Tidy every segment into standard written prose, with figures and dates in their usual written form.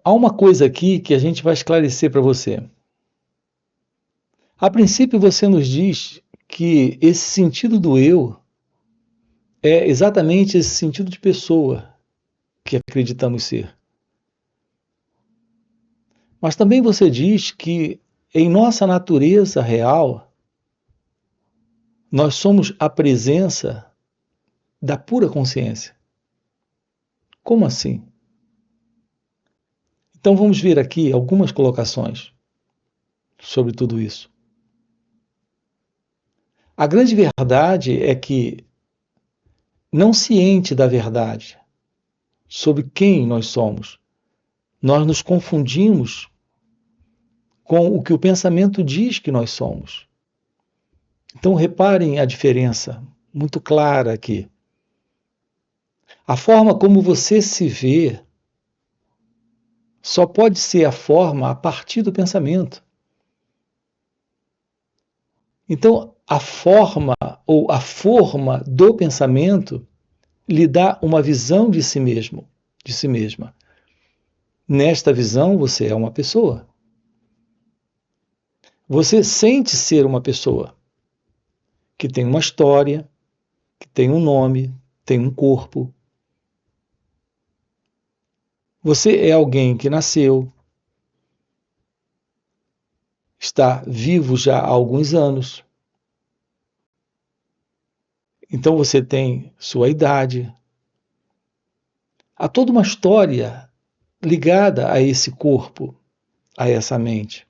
Há uma coisa aqui que a gente vai esclarecer para você. A princípio, você nos diz que esse sentido do eu é exatamente esse sentido de pessoa que acreditamos ser. Mas também você diz que em nossa natureza real, nós somos a presença da pura consciência. Como assim? Então vamos ver aqui algumas colocações sobre tudo isso. A grande verdade é que, não ciente da verdade sobre quem nós somos, nós nos confundimos com o que o pensamento diz que nós somos. Então reparem a diferença muito clara aqui. A forma como você se vê só pode ser a forma a partir do pensamento. Então, a forma ou a forma do pensamento lhe dá uma visão de si mesmo, de si mesma. Nesta visão, você é uma pessoa. Você sente ser uma pessoa que tem uma história, que tem um nome, tem um corpo. Você é alguém que nasceu, está vivo já há alguns anos. Então você tem sua idade. Há toda uma história ligada a esse corpo, a essa mente.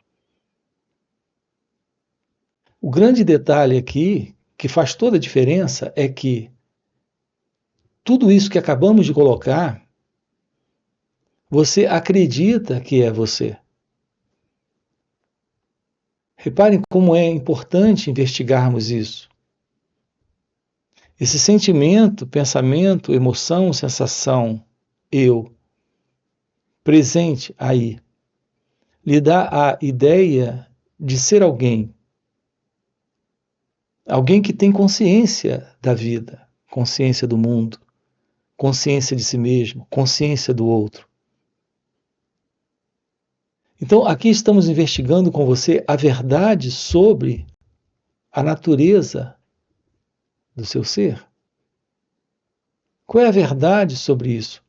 O grande detalhe aqui, que faz toda a diferença, é que tudo isso que acabamos de colocar, você acredita que é você. Reparem como é importante investigarmos isso. Esse sentimento, pensamento, emoção, sensação, eu, presente aí, lhe dá a ideia de ser alguém. Alguém que tem consciência da vida, consciência do mundo, consciência de si mesmo, consciência do outro. Então, aqui estamos investigando com você a verdade sobre a natureza do seu ser. Qual é a verdade sobre isso?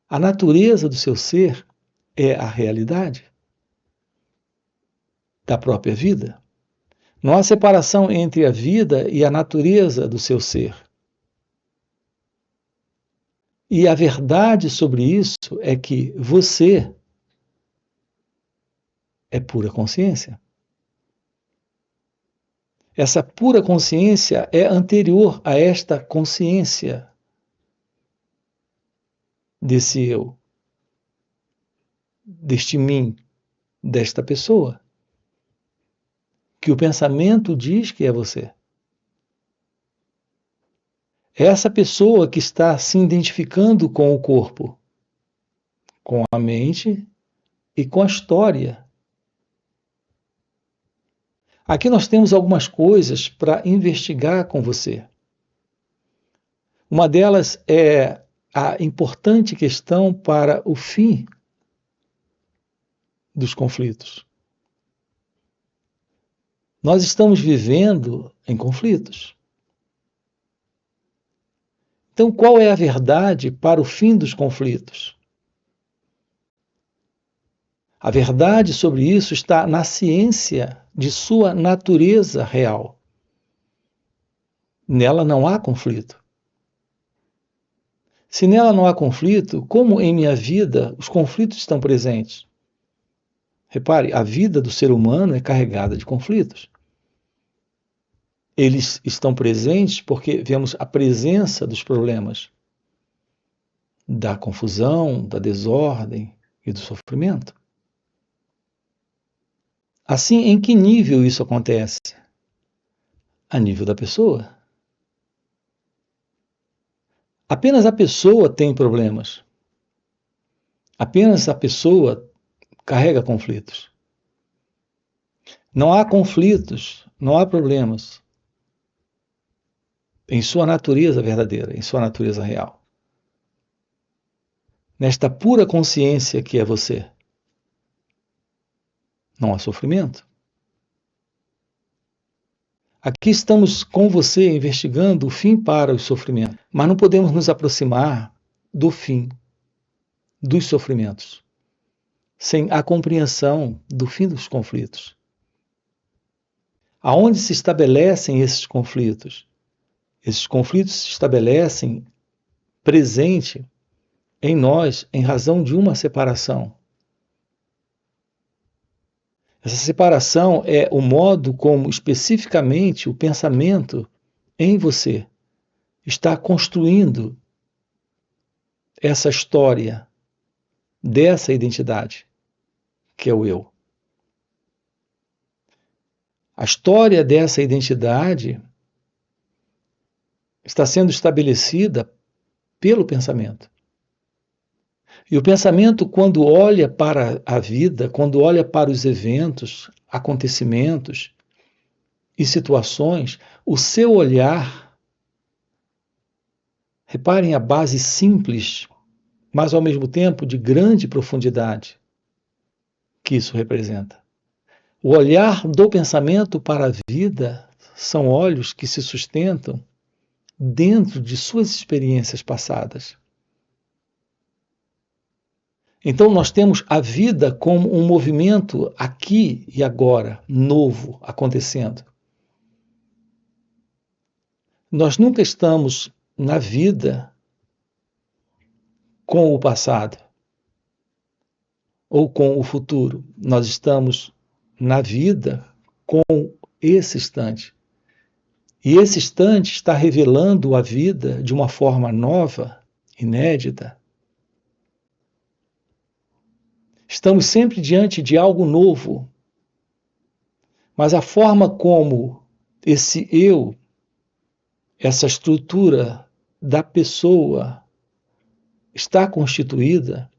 A natureza do seu ser é a realidade da própria vida. Não há separação entre a vida e a natureza do seu ser. E a verdade sobre isso é que você é pura consciência. Essa pura consciência é anterior a esta consciência desse eu, deste mim, desta pessoa, que o pensamento diz que é você. É essa pessoa que está se identificando com o corpo, com a mente e com a história. Aqui nós temos algumas coisas para investigar com você. Uma delas é a importante questão para o fim dos conflitos. Nós estamos vivendo em conflitos. Então, qual é a verdade para o fim dos conflitos? A verdade sobre isso está na ciência de sua natureza real. Nela não há conflito. Se nela não há conflito, como em minha vida os conflitos estão presentes? Repare, a vida do ser humano é carregada de conflitos. Eles estão presentes porque vemos a presença dos problemas, da confusão, da desordem e do sofrimento. Assim, em que nível isso acontece? A nível da pessoa. Apenas a pessoa tem problemas. Apenas a pessoa carrega conflitos. Não há conflitos, não há problemas em sua natureza verdadeira, em sua natureza real. nesta pura consciência que é você. Não há sofrimento. Aqui estamos com você investigando o fim para os sofrimentos, mas não podemos nos aproximar do fim dos sofrimentos sem a compreensão do fim dos conflitos. Aonde se estabelecem esses conflitos? Esses conflitos se estabelecem presente em nós em razão de uma separação. Essa separação é o modo como especificamente o pensamento em você está construindo essa história dessa identidade, que é o eu. A história dessa identidade está sendo estabelecida pelo pensamento. E o pensamento, quando olha para a vida, quando olha para os eventos, acontecimentos e situações, o seu olhar, reparem a base simples, mas ao mesmo tempo de grande profundidade que isso representa. O olhar do pensamento para a vida são olhos que se sustentam dentro de suas experiências passadas. Então nós temos a vida como um movimento aqui e agora, novo, acontecendo. Nós nunca estamos na vida com o passado ou com o futuro. Nós estamos na vida com esse instante. E esse instante está revelando a vida de uma forma nova, inédita. Estamos sempre diante de algo novo, mas a forma como esse eu, essa estrutura da pessoa está constituída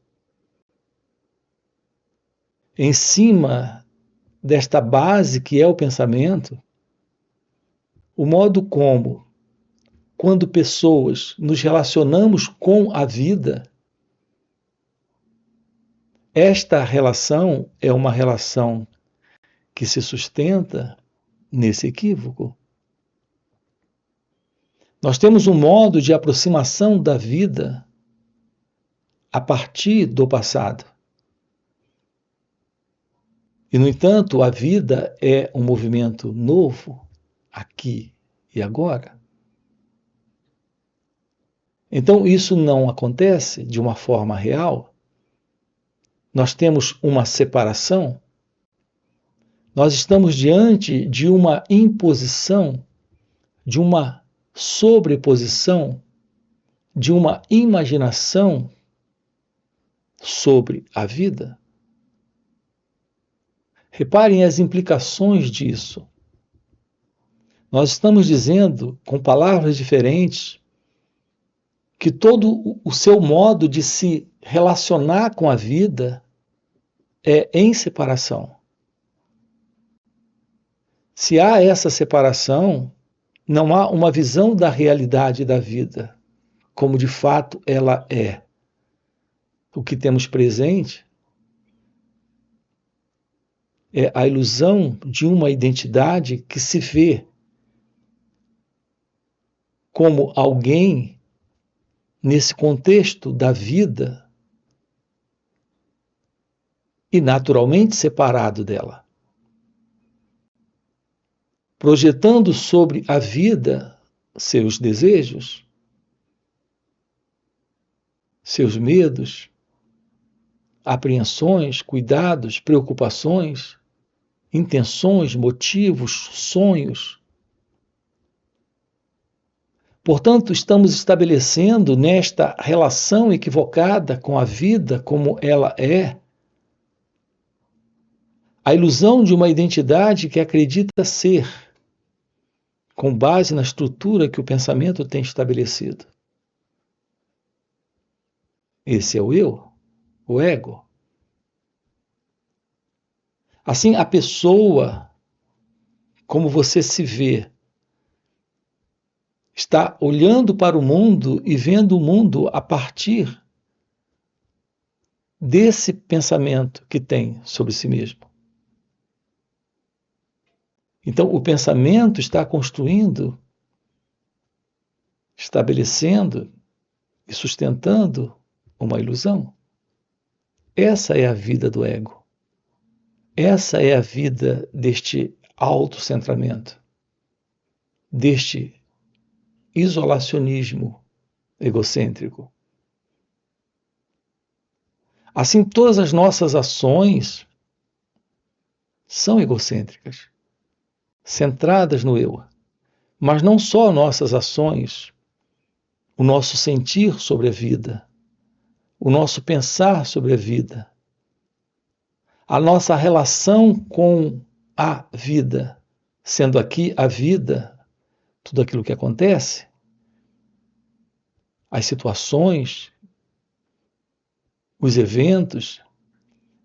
em cima desta base que é o pensamento, o modo como, quando pessoas nos relacionamos com a vida, esta relação é uma relação que se sustenta nesse equívoco. Nós temos um modo de aproximação da vida a partir do passado. E, no entanto, a vida é um movimento novo, aqui e agora. Então, isso não acontece de uma forma real. Nós temos uma separação, nós estamos diante de uma imposição, de uma sobreposição, de uma imaginação sobre a vida. Reparem as implicações disso. Nós estamos dizendo, com palavras diferentes, que todo o seu modo de se relacionar com a vida é em separação. Se há essa separação, não há uma visão da realidade da vida, como de fato ela é. O que temos presente é a ilusão de uma identidade que se vê como alguém nesse contexto da vida e naturalmente separado dela, projetando sobre a vida seus desejos, seus medos, apreensões, cuidados, preocupações, intenções, motivos, sonhos. Portanto, estamos estabelecendo nesta relação equivocada com a vida como ela é, a ilusão de uma identidade que acredita ser, com base na estrutura que o pensamento tem estabelecido. Esse é o eu, o ego. Assim, a pessoa, como você se vê, está olhando para o mundo e vendo o mundo a partir desse pensamento que tem sobre si mesmo. Então, o pensamento está construindo, estabelecendo e sustentando uma ilusão. Essa é a vida do ego. Essa é a vida deste autocentramento, deste isolacionismo egocêntrico. Assim, todas as nossas ações são egocêntricas, centradas no eu. Mas não só nossas ações, o nosso sentir sobre a vida, o nosso pensar sobre a vida, a nossa relação com a vida, sendo aqui a vida, tudo aquilo que acontece, as situações, os eventos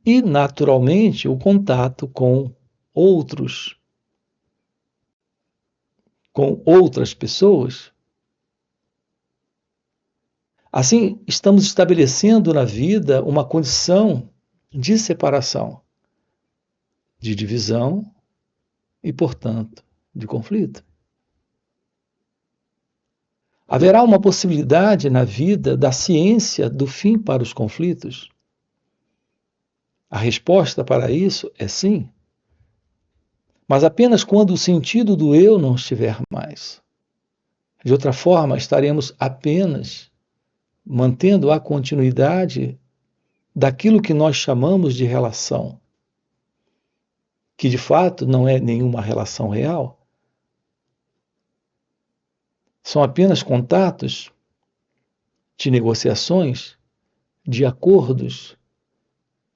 e, naturalmente, o contato com outros, com outras pessoas. Assim, estamos estabelecendo na vida uma condição de separação, de divisão e, portanto, de conflito. Haverá uma possibilidade na vida da ciência do fim para os conflitos? A resposta para isso é sim, mas apenas quando o sentido do eu não estiver mais. De outra forma, estaremos apenas mantendo a continuidade daquilo que nós chamamos de relação, que de fato não é nenhuma relação real. São apenas contatos de negociações, de acordos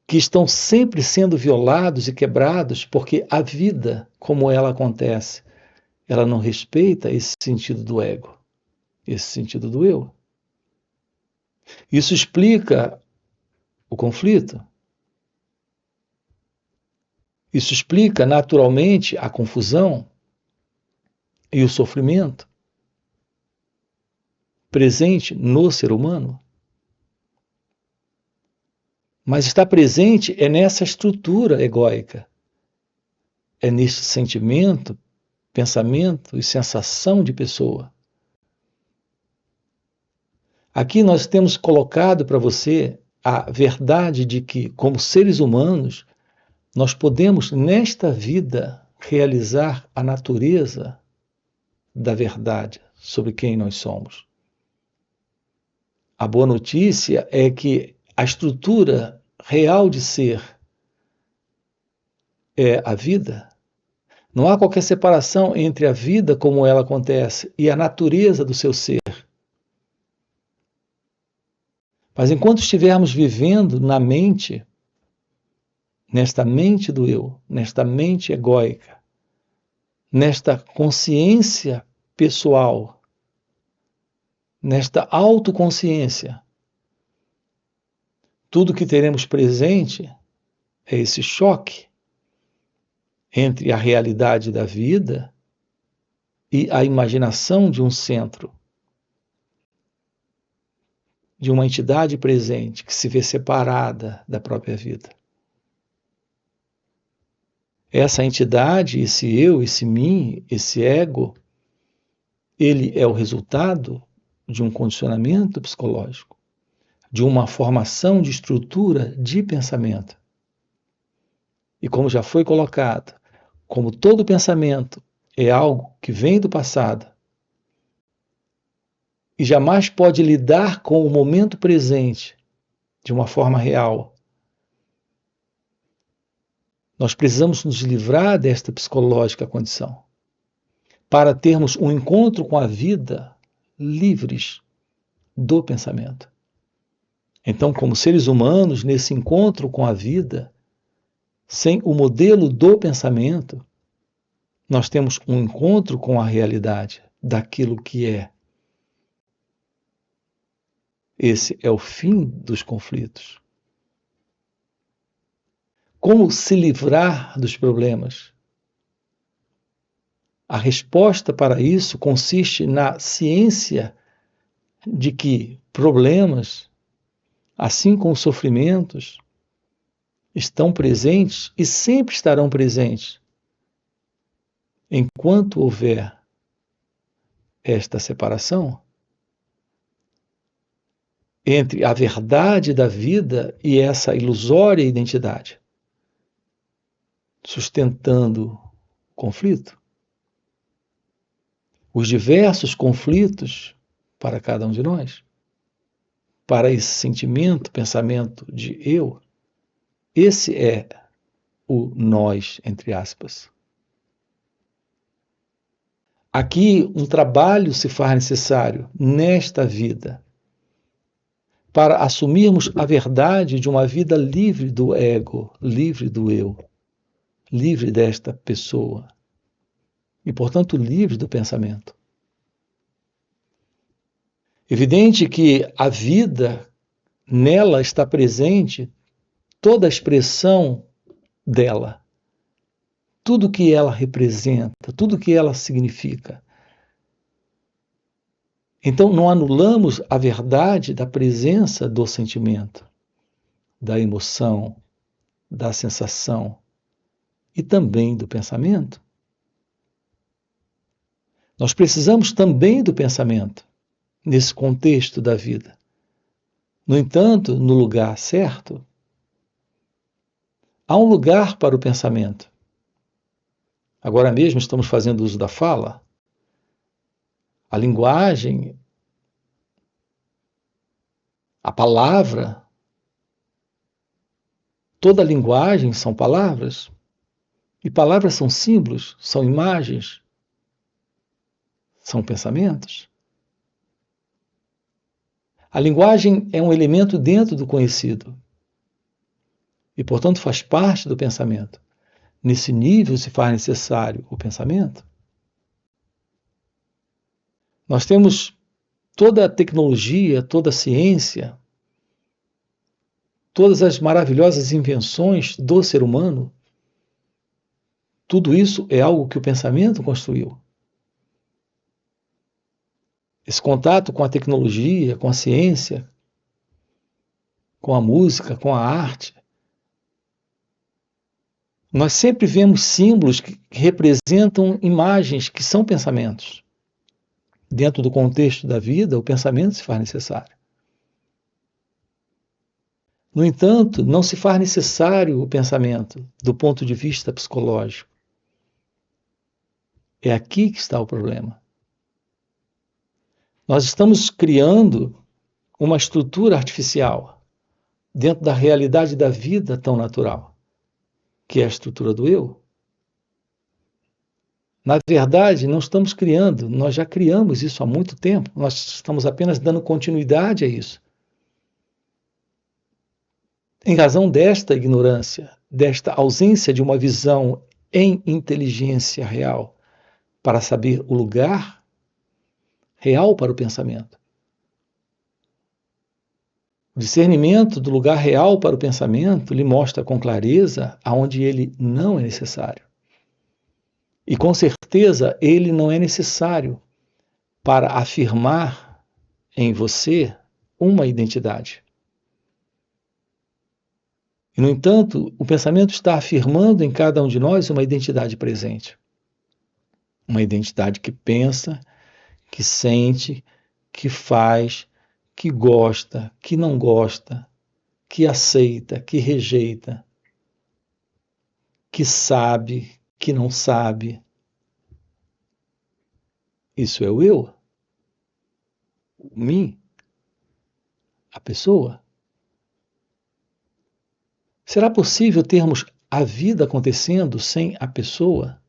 que estão sempre sendo violados e quebrados porque a vida, como ela acontece, ela não respeita esse sentido do ego, esse sentido do eu. Isso explica o conflito. Isso explica naturalmente a confusão e o sofrimento presente no ser humano. Mas está presente é nessa estrutura egóica, é neste sentimento, pensamento e sensação de pessoa. Aqui nós temos colocado para você a verdade de que, como seres humanos, nós podemos, nesta vida, realizar a natureza da verdade sobre quem nós somos. A boa notícia é que a estrutura real de ser é a vida. Não há qualquer separação entre a vida como ela acontece e a natureza do seu ser. Mas enquanto estivermos vivendo na mente, nesta mente do eu, nesta mente egóica, nesta consciência pessoal, nesta autoconsciência, tudo que teremos presente é esse choque entre a realidade da vida e a imaginação de um centro, de uma entidade presente que se vê separada da própria vida. Essa entidade, esse eu, esse mim, esse ego, ele é o resultado de um condicionamento psicológico, de uma formação de estrutura de pensamento. E como já foi colocado, como todo pensamento é algo que vem do passado e jamais pode lidar com o momento presente de uma forma real, nós precisamos nos livrar desta psicológica condição para termos um encontro com a vida livres do pensamento. Então, como seres humanos, nesse encontro com a vida, sem o modelo do pensamento, nós temos um encontro com a realidade daquilo que é. Esse é o fim dos conflitos. Como se livrar dos problemas? A resposta para isso consiste na ciência de que problemas assim como os sofrimentos estão presentes e sempre estarão presentes enquanto houver esta separação entre a verdade da vida e essa ilusória identidade, sustentando o conflito. Os diversos conflitos para cada um de nós, para esse sentimento, pensamento de eu, esse é o nós, entre aspas. Aqui um trabalho se faz necessário nesta vida para assumirmos a verdade de uma vida livre do ego, livre do eu, livre desta pessoa e, portanto, livre do pensamento. Evidente que a vida, nela está presente toda a expressão dela, tudo que ela representa, tudo que ela significa. Então, não anulamos a verdade da presença do sentimento, da emoção, da sensação e também do pensamento. Nós precisamos também do pensamento nesse contexto da vida. No entanto, no lugar certo, há um lugar para o pensamento. Agora mesmo estamos fazendo uso da fala. A linguagem, a palavra, toda a linguagem são palavras. E palavras são símbolos, são imagens, são pensamentos. A linguagem é um elemento dentro do conhecido e, portanto, faz parte do pensamento. Nesse nível se faz necessário o pensamento. Nós temos toda a tecnologia, toda a ciência, todas as maravilhosas invenções do ser humano. Tudo isso é algo que o pensamento construiu. Esse contato com a tecnologia, com a ciência, com a música, com a arte. Nós sempre vemos símbolos que representam imagens que são pensamentos. Dentro do contexto da vida, o pensamento se faz necessário. No entanto, não se faz necessário o pensamento do ponto de vista psicológico. É aqui que está o problema. Nós estamos criando uma estrutura artificial dentro da realidade da vida tão natural, que é a estrutura do eu. Na verdade, não estamos criando, nós já criamos isso há muito tempo, nós estamos apenas dando continuidade a isso. Em razão desta ignorância, desta ausência de uma visão em inteligência real, para saber o lugar real para o pensamento. O discernimento do lugar real para o pensamento lhe mostra com clareza aonde ele não é necessário. E com certeza ele não é necessário para afirmar em você uma identidade. E, no entanto, o pensamento está afirmando em cada um de nós uma identidade presente. Uma identidade que pensa, que sente, que faz, que gosta, que não gosta, que aceita, que rejeita, que sabe, que não sabe. Isso é o eu, o mim, a pessoa. Será possível termos a vida acontecendo sem a pessoa?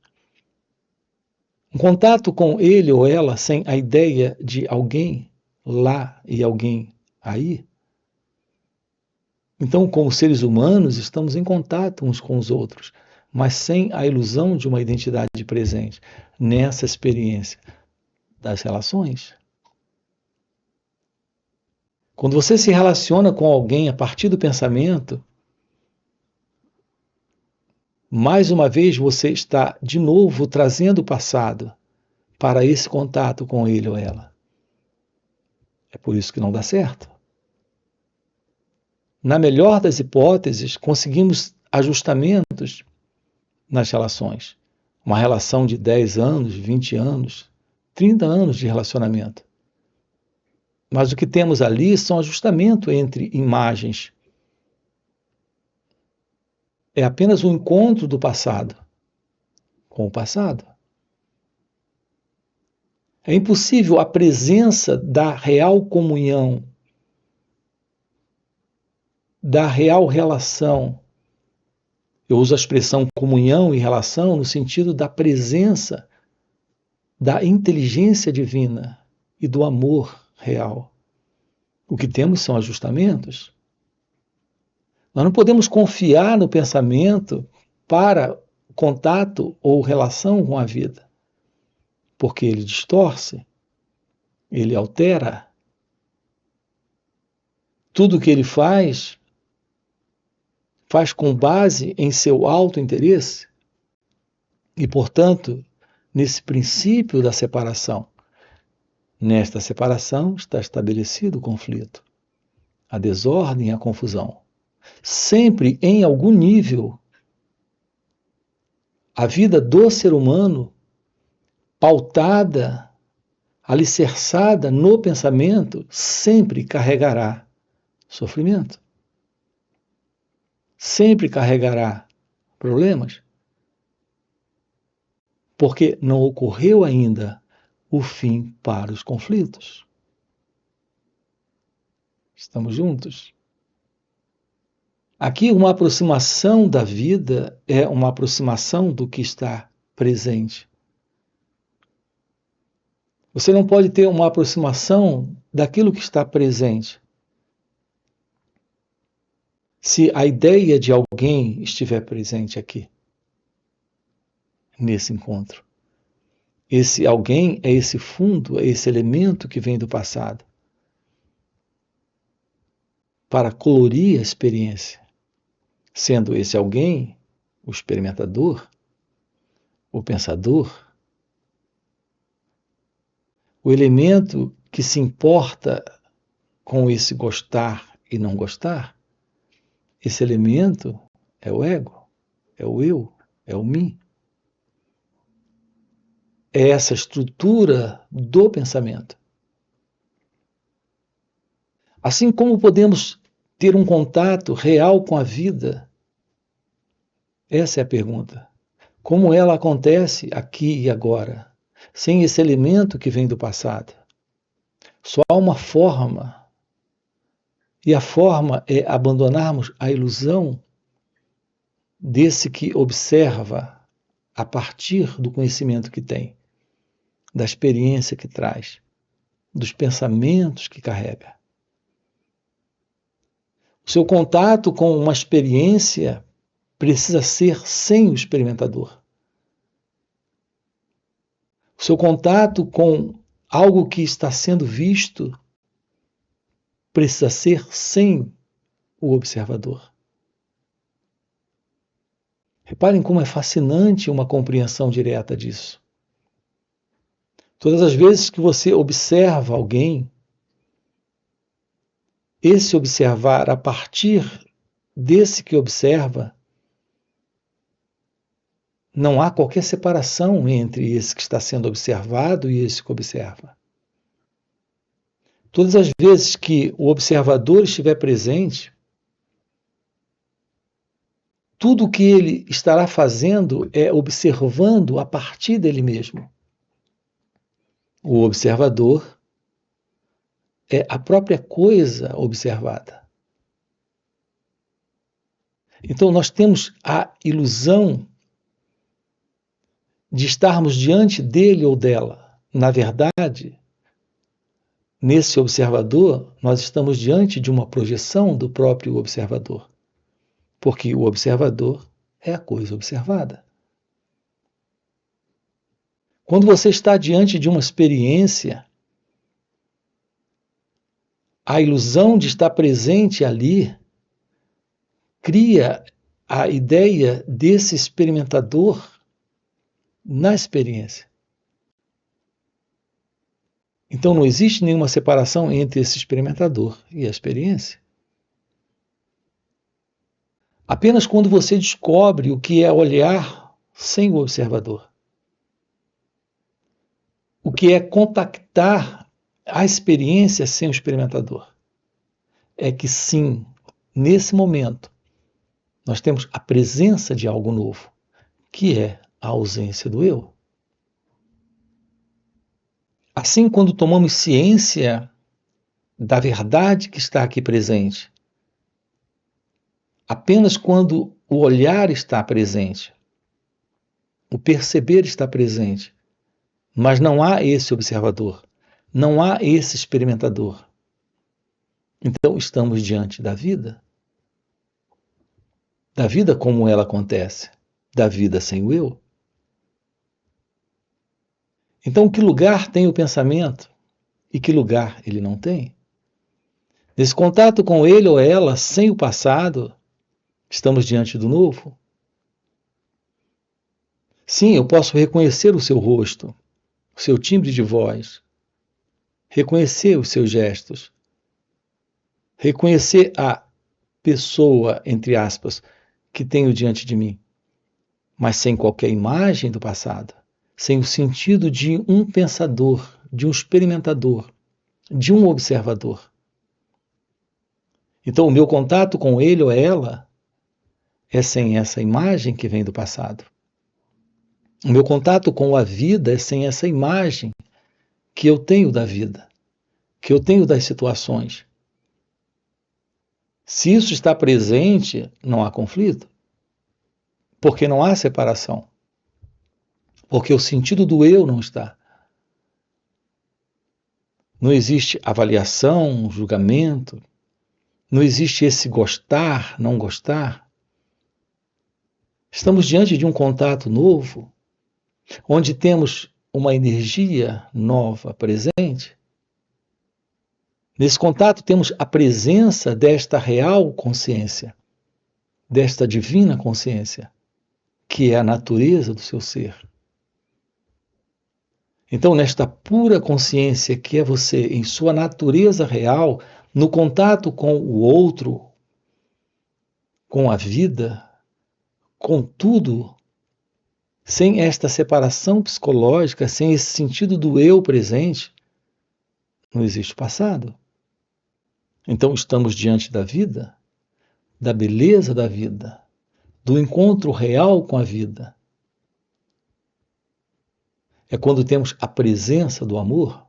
Um contato com ele ou ela sem a ideia de alguém lá e alguém aí? Então, como seres humanos, estamos em contato uns com os outros, mas sem a ilusão de uma identidade presente nessa experiência das relações. Quando você se relaciona com alguém a partir do pensamento, mais uma vez você está de novo trazendo o passado para esse contato com ele ou ela. É por isso que não dá certo. Na melhor das hipóteses, conseguimos ajustamentos nas relações. Uma relação de 10 anos, 20 anos, 30 anos de relacionamento. Mas o que temos ali são ajustamentos entre imagens. É apenas um encontro do passado com o passado. É impossível a presença da real comunhão, da real relação. Eu uso a expressão comunhão e relação no sentido da presença da inteligência divina e do amor real. O que temos são ajustamentos. Nós não podemos confiar no pensamento para contato ou relação com a vida, porque ele distorce, ele altera. Tudo que ele faz com base em seu alto interesse e, portanto, nesse princípio da separação. Nesta separação está estabelecido o conflito, a desordem e a confusão. Sempre em algum nível, a vida do ser humano, pautada, alicerçada no pensamento, sempre carregará sofrimento. Sempre carregará problemas. Porque não ocorreu ainda o fim para os conflitos. Estamos juntos? Aqui, uma aproximação da vida é uma aproximação do que está presente. Você não pode ter uma aproximação daquilo que está presente se a ideia de alguém estiver presente aqui, nesse encontro. Esse alguém é esse fundo, é esse elemento que vem do passado para colorir a experiência, sendo esse alguém o experimentador, o pensador, o elemento que se importa com esse gostar e não gostar. Esse elemento é o ego, é o eu, é o mim. É essa estrutura do pensamento. Assim como podemos ter um contato real com a vida? Essa é a pergunta. Como ela acontece aqui e agora, sem esse elemento que vem do passado? Só há uma forma, e a forma é abandonarmos a ilusão desse que observa a partir do conhecimento que tem, da experiência que traz, dos pensamentos que carrega. O seu contato com uma experiência precisa ser sem o experimentador. O seu contato com algo que está sendo visto precisa ser sem o observador. Reparem como é fascinante uma compreensão direta disso. Todas as vezes que você observa alguém, esse observar a partir desse que observa, não há qualquer separação entre esse que está sendo observado e esse que observa. Todas as vezes que o observador estiver presente, tudo o que ele estará fazendo é observando a partir dele mesmo. O observador é a própria coisa observada. Então nós temos a ilusão de estarmos diante dele ou dela. Na verdade, nesse observador, nós estamos diante de uma projeção do próprio observador. Porque o observador é a coisa observada. Quando você está diante de uma experiência, a ilusão de estar presente ali cria a ideia desse experimentador na experiência. Então não existe nenhuma separação entre esse experimentador e a experiência. Apenas quando você descobre o que é olhar sem o observador, o que é contactar a experiência sem o experimentador, é que sim, nesse momento, nós temos a presença de algo novo, que é a ausência do eu. Assim, quando tomamos ciência da verdade que está aqui presente, apenas quando o olhar está presente, o perceber está presente, mas não há esse observador, não há esse experimentador. Então estamos diante da vida como ela acontece, da vida sem o eu. Então, que lugar tem o pensamento e que lugar ele não tem? Nesse contato com ele ou ela, sem o passado, estamos diante do novo. Sim, eu posso reconhecer o seu rosto, o seu timbre de voz, reconhecer os seus gestos, reconhecer a pessoa, entre aspas, que tenho diante de mim, mas sem qualquer imagem do passado, sem o sentido de um pensador, de um experimentador, de um observador. Então, o meu contato com ele ou ela é sem essa imagem que vem do passado. O meu contato com a vida é sem essa imagem que eu tenho da vida, que eu tenho das situações. Se isso está presente, não há conflito, porque não há separação, porque o sentido do eu não está. Não existe avaliação, julgamento, não existe esse gostar, não gostar. Estamos diante de um contato novo, onde temos uma energia nova presente. Nesse contato temos a presença desta real consciência, desta divina consciência, que é a natureza do seu ser. Então, nesta pura consciência que é você, em sua natureza real, no contato com o outro, com a vida, com tudo, sem esta separação psicológica, sem esse sentido do eu presente, não existe passado. Então, estamos diante da vida, da beleza da vida, do encontro real com a vida. É quando temos a presença do amor,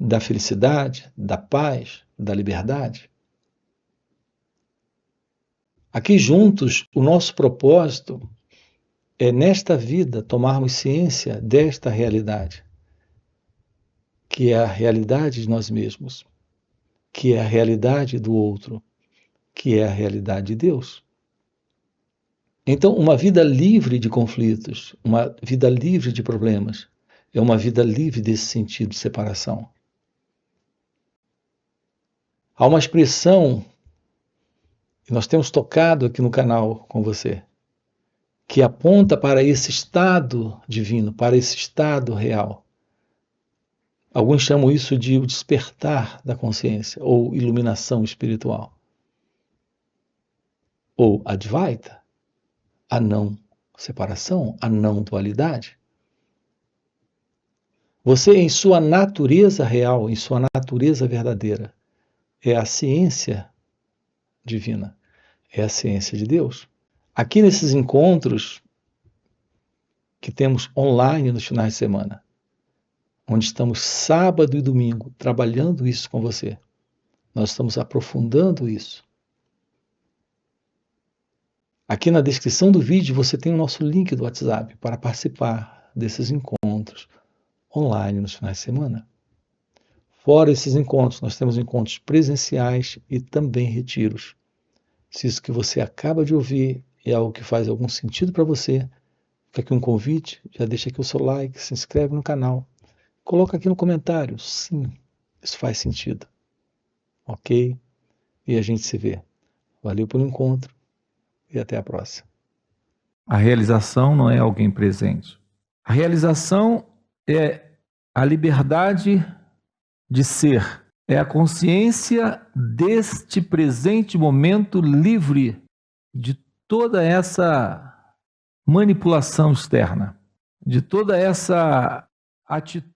da felicidade, da paz, da liberdade. Aqui juntos, o nosso propósito é, nesta vida, tomarmos ciência desta realidade, que é a realidade de nós mesmos, que é a realidade do outro, que é a realidade de Deus. Então, uma vida livre de conflitos, uma vida livre de problemas, é uma vida livre desse sentido de separação. Há uma expressão que nós temos tocado aqui no canal com você, que aponta para esse estado divino, para esse estado real. Alguns chamam isso de o despertar da consciência, ou iluminação espiritual. Ou Advaita, a não separação, a não dualidade. Você, em sua natureza real, em sua natureza verdadeira, é a ciência divina, é a ciência de Deus. Aqui nesses encontros que temos online nos finais de semana, onde estamos sábado e domingo trabalhando isso com você, nós estamos aprofundando isso. Aqui na descrição do vídeo você tem o nosso link do WhatsApp para participar desses encontros online nos finais de semana. Fora esses encontros, nós temos encontros presenciais e também retiros. Se isso que você acaba de ouvir é algo que faz algum sentido para você, fica aqui um convite, já deixa aqui o seu like, se inscreve no canal. Coloca aqui no comentário, sim, isso faz sentido. Ok? E a gente se vê. Valeu pelo encontro e até a próxima. A realização não é alguém presente. A realização é a liberdade de ser. É a consciência deste presente momento livre de toda essa manipulação externa, de toda essa atitude